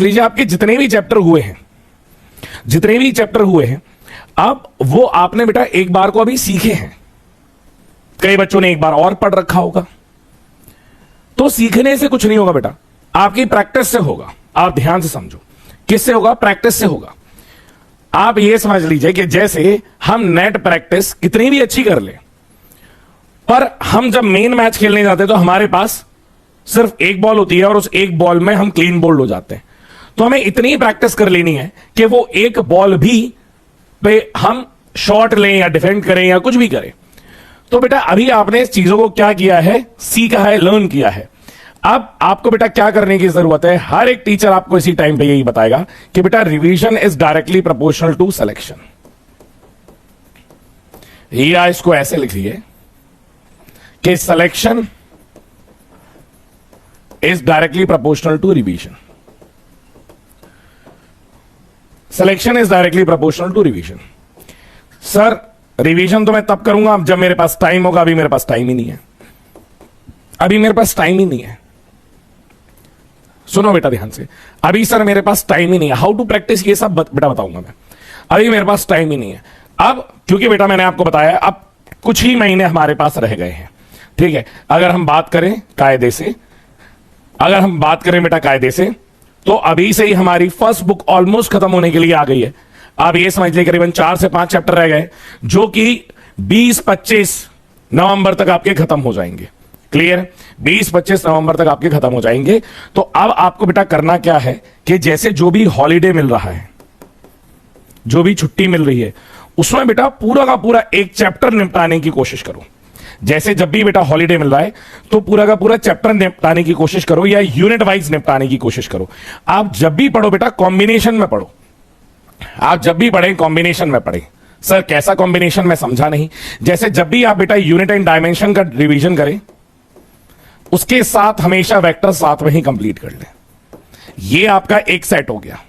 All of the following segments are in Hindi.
लीजिए आपके जितने भी चैप्टर हुए हैं, जितने भी चैप्टर हुए हैं, अब वो आपने बेटा एक बार को अभी सीखे हैं, कई बच्चों ने एक बार और पढ़ रखा होगा। तो सीखने से कुछ नहीं होगा बेटा, आपकी प्रैक्टिस से होगा। आप ध्यान से समझो, किससे होगा? प्रैक्टिस से होगा। आप ये समझ लीजिए कि जैसे हम नेट प्रैक्टिस कितनी भी अच्छी कर ले, पर हम जब मेन मैच खेलने जाते हैं तो हमारे पास सिर्फ एक बॉल होती है और उस एक बॉल में हम क्लीन बोल्ड हो जाते हैं। तो हमें इतनी प्रैक्टिस कर लेनी है कि वो एक बॉल भी पे हम शॉट लें या डिफेंड करें या कुछ भी करें। तो बेटा अभी आपने इस चीजों को क्या किया है? सीखा है, लर्न किया है। अब आपको बेटा क्या करने की जरूरत है? हर एक टीचर आपको इसी टाइम पे यही बताएगा कि बेटा revision is directly proportional to selection. या इसको ऐसे लिखिए कि selection is directly proportional to revision. Selection is directly proportional to revision. Sir revision तो मैं तब करूंगा जब मेरे पास टाइम होगा, अभी मेरे पास टाइम ही नहीं है, अभी मेरे पास टाइम ही नहीं है। सुनो बेटा ध्यान से, अभी सर मेरे पास टाइम ही नहीं है। हाउ टू प्रैक्टिस ये सब बेटा बताऊंगा मैं, अभी मेरे पास टाइम ही नहीं है। अब क्योंकि बेटा मैंने आपको बताया अब कुछ ही महीने हमारे पास रह गए हैं, ठीक है। अगर हम बात करें कायदे से, अगर हम बात करें बेटा कायदे से, तो अभी से ही हमारी फर्स्ट बुक ऑलमोस्ट खत्म होने के लिए आ गई है। आप ये समझ लीजिए करीबन 4 से 5 चैप्टर रह गए, जो कि 20-25 नवंबर तक आपके खत्म हो जाएंगे। क्लियर? 20-25 नवंबर तक आपके खत्म हो जाएंगे। तो अब आपको बेटा करना क्या है कि जैसे जो भी हॉलीडे मिल रहा है, जो भी छुट्टी मिल रही है, उसमें बेटा पूरा का पूरा एक चैप्टर निपटाने की कोशिश करो। जैसे जब भी बेटा हॉलीडे मिल रहा है तो पूरा का पूरा चैप्टर निपटाने की कोशिश करो या यूनिट वाइज निपटाने की कोशिश करो। आप जब भी पढ़ो बेटा कॉम्बिनेशन में पढ़ो, आप जब भी पढ़ें कॉम्बिनेशन में पढ़ें। सर कैसा कॉम्बिनेशन? मैं समझा नहीं। जैसे जब भी आप बेटा यूनिट एंड डायमेंशन का रिवीजन करें, उसके साथ हमेशा वेक्टर साथ में ही कंप्लीट कर लें। ये आपका एक सेट हो गया।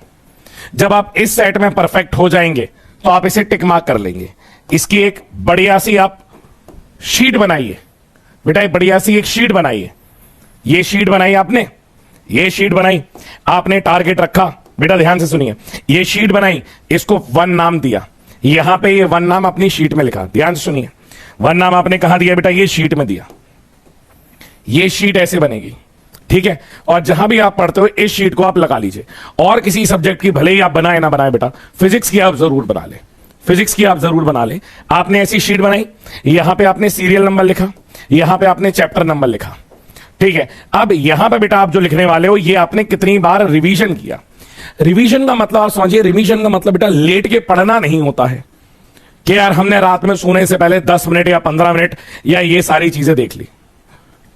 जब आप इस सेट में परफेक्ट हो जाएंगे तो आप इसे टिक मार्क कर लेंगे। इसकी एक बढ़िया सी आप शीट बनाइए बेटा, एक बढ़िया सी एक शीट बनाइए। ये शीट बनाई आपने, ये शीट बनाई आपने, टारगेट रखा बेटा, ध्यान से सुनिए। ये शीट बनाई, इसको 1 नाम दिया, यहां पे ये 1 नाम अपनी शीट में लिखा। ध्यान से सुनिए, 1 नाम आपने कहां दिया बेटा? ये शीट में दिया। ये शीट ऐसे बनेगी, ठीक है। और जहां भी आप पढ़ते हो इस शीट को आप लगा लीजिए। और किसी सब्जेक्ट की भले ही आप बनाए ना बनाए बेटा, फिजिक्स की आप जरूर बना ले, फिजिक्स की आप जरूर बना ले। आपने ऐसी शीट बनाई, यहां पे आपने सीरियल नंबर लिखा, यहां पे आपने चैप्टर नंबर लिखा, ठीक है। अब यहां पे बेटा आप जो लिखने वाले हो, ये आपने कितनी बार रिवीजन किया। रिवीजन का मतलब आप समझिए, रिवीजन का मतलब बेटा लेट के पढ़ना नहीं होता है कि यार हमने रात में सोने से पहले 10 मिनट या 15 मिनट या ये सारी चीजें देख ली,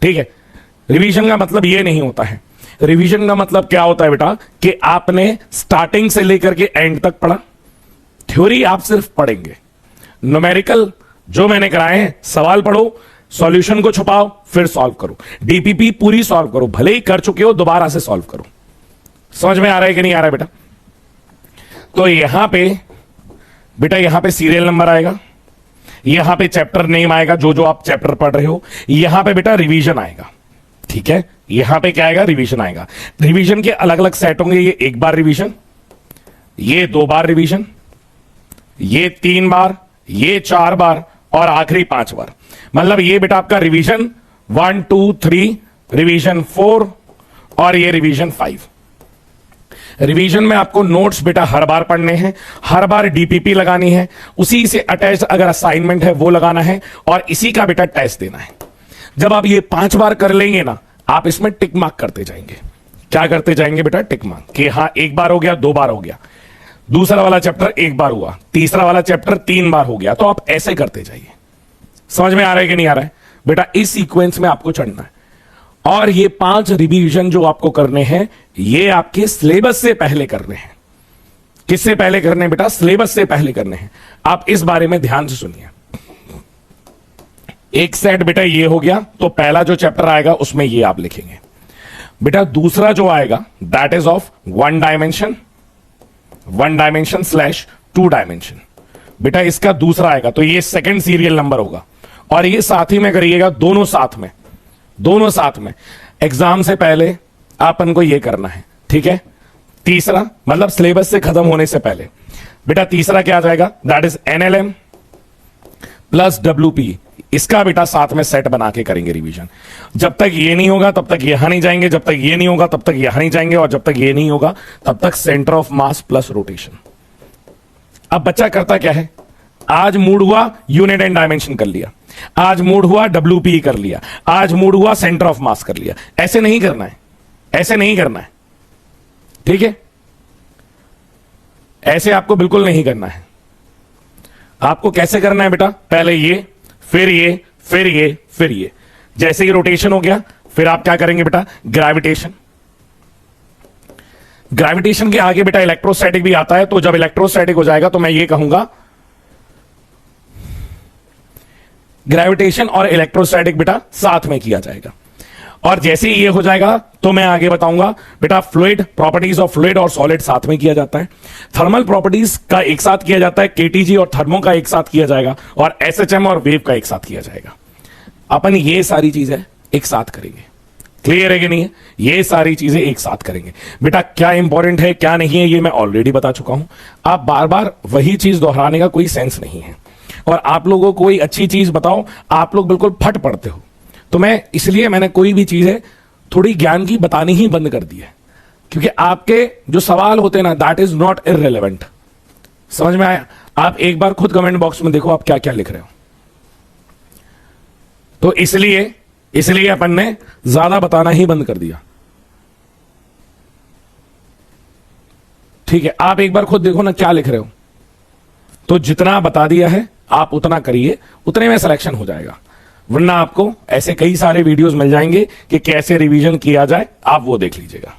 ठीक है। रिवीजन का मतलब ये नहीं होता है। रिवीजन का मतलब क्या होता है बेटा कि आपने स्टार्टिंग से लेकर के एंड तक पढ़ा। थ्योरी आप सिर्फ पढ़ेंगे, न्यूमेरिकल जो मैंने कराए हैं, सवाल पढ़ो, सॉल्यूशन को छुपाओ, फिर सॉल्व करो। डीपीपी पूरी सॉल्व करो, भले ही कर चुके हो दोबारा से सॉल्व करो। समझ में आ रहा है कि नहीं आ रहा है बेटा? तो यहां पे बेटा, यहां पे सीरियल नंबर आएगा, यहां पे चैप्टर नेम आएगा, जो जो आप चैप्टर पढ़ रहे हो। यहां पे बेटा रिवीजन आएगा, ठीक है। यहां पे क्या आएगा? रिवीजन आएगा। रिवीजन के अलग अलग सेट होंगे। ये 1 बार रिवीजन, ये 2 बार रिवीजन, ये 3 बार, ये 4 बार और आखिरी 5 बार। मतलब ये बेटा आपका रिवीजन 1 2 3, रिवीजन 4 और ये रिवीजन 5। रिवीजन में आपको नोट्स बेटा हर बार पढ़ने हैं, हर बार डीपीपी लगानी है, उसी से अटैच अगर असाइनमेंट है वो लगाना है और इसी का बेटा टेस्ट देना है। जब आप ये 5 बार कर लेंगे ना, आप इसमें टिक मार्क करते जाएंगे। क्या करते जाएंगे बेटा? टिक मार्क, कि हां 1 बार हो गया, 2 बार हो गया, दूसरा वाला चैप्टर 1 बार हुआ, तीसरा वाला चैप्टर 3 बार हो गया। तो आप ऐसे करते जाइए। समझ में आ रहा है कि नहीं आ रहा है बेटा? इस सीक्वेंस में आपको चढ़ना है। और ये 5 रिवीजन जो आपको करने हैं, ये आपके सिलेबस से पहले करने हैं। किससे पहले करने हैं बेटा? सिलेबस से पहले करने हैं। आप इस बारे में ध्यान से सुनिए। एक सेट बेटा ये हो गया, तो पहला जो चैप्टर आएगा उसमें ये आप लिखेंगे बेटा। दूसरा जो आएगा that is of 1 dimension, 1 dimension / 2 dimension बेटा, इसका दूसरा आएगा, तो ये सेकंड सीरियल नंबर होगा। और ये साथ ही में करिएगा, दोनों साथ में, दोनों साथ में। एग्जाम से पहले आपन को ये करना है, ठीक है। तीसरा मतलब सिलेबस से खत्म होने से पहले बेटा तीसरा क्या आ जाएगा, that is NLM plus WP. इसका बेटा साथ में सेट बना के करेंगे रिवीजन। जब तक ये नहीं होगा तब तक यहां नहीं जाएंगे, जब तक ये नहीं होगा तब तक यहां नहीं जाएंगे, और जब तक ये नहीं होगा तब तक centre of mass plus rotation. अब बच्चा करता क्या है, आज मूड हुआ यूनिट एंड डायमेंशन कर लिया, आज मूड हुआ डब्ल्यूपी कर लिया, आज मूड हुआ सेंटर ऑफ मास कर लिया। ऐसे नहीं करना है, ऐसे नहीं करना है, ठीक है? ऐसे आपको बिल्कुल नहीं करना है। आपको कैसे करना है बेटा, पहले ये, फिर ये, फिर ये, फिर ये। जैसे ही रोटेशन हो गया फिर आप क्या करेंगे बेटा, ग्रेविटेशन। ग्रेविटेशन के आगे बेटा इलेक्ट्रोस्टैटिक भी आता है, तो जब इलेक्ट्रोस्टैटिक हो जाएगा तो मैं ये कहूंगा ग्रेविटेशन और इलेक्ट्रोस्टैटिक बेटा साथ में किया जाएगा। और जैसे ही ये हो जाएगा तो मैं आगे बताऊंगा बेटा फ्लूइड, प्रॉपर्टीज ऑफ फ्लूइड और सॉलिड साथ में किया जाता है, थर्मल प्रॉपर्टीज का एक साथ किया जाता है, केटीजी और थर्मो का एक साथ किया जाएगा, और एसएचएम और वेव का एक साथ किया जाएगा। अपन ये सारी चीजें एक साथ करेंगे। क्लियर है कि नहीं है? ये सारी चीजें एक साथ करेंगे बेटा। क्या इंपॉर्टेंट है क्या नहीं है ये मैं ऑलरेडी बता चुका हूं। आप बार बार वही चीज दोहराने का कोई सेंस नहीं है। और आप लोगों को कोई अच्छी चीज बताओ, आप लोग बिल्कुल फट पड़ते हो। तो मैं इसलिए मैंने कोई भी चीज है थोड़ी ज्ञान की बतानी ही बंद कर दी है, क्योंकि आपके जो सवाल होते हैं ना, दैट इज नॉट इररिलेवेंट। समझ में आया? आप एक बार खुद कमेंट बॉक्स में देखो आप क्या क्या लिख रहे हो। तो इसलिए अपन ने ज्यादा बताना ही बंद कर दिया। ठीक है, आप एक बार खुद देखो ना क्या लिख रहे हो। तो जितना बता दिया है आप उतना करिए, उतने में सिलेक्शन हो जाएगा। वरना आपको ऐसे कई सारे वीडियोस मिल जाएंगे कि कैसे रिवीजन किया जाए, आप वो देख लीजिएगा।